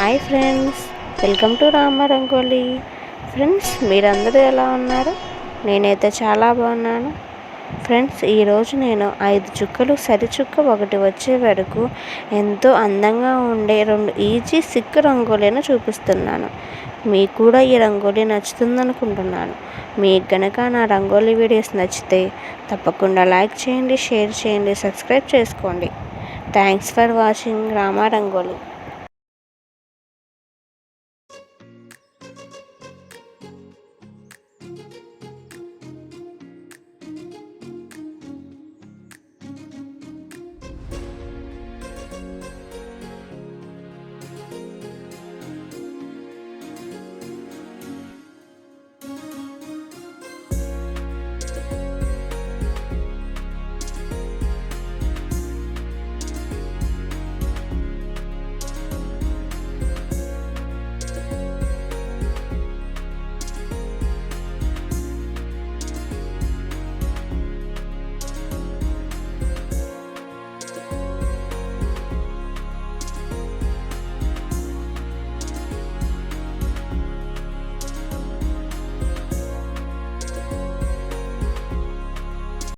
Hi friends, welcome to rangoli. Friends, మీరందరూ ఎలా ఉన్నారు? నేనైతే చాలా బాగున్నాను. ఫ్రెండ్స్, ఈరోజు నేను 5 చుక్కలు సరిచుక్క ఒకటి వచ్చే వరకు ఎంతో అందంగా ఉండే 2 ఈజీ సిక్కు రంగోలీని చూపిస్తున్నాను. మీకు కూడా ఈ రంగోలీ నచ్చుతుందనుకుంటున్నాను. మీకు గనక నా రంగోలీ వీడియోస్ నచ్చితే తప్పకుండా లైక్ చేయండి, షేర్ చేయండి, సబ్స్క్రైబ్ చేసుకోండి. Thanks for watching rangoli.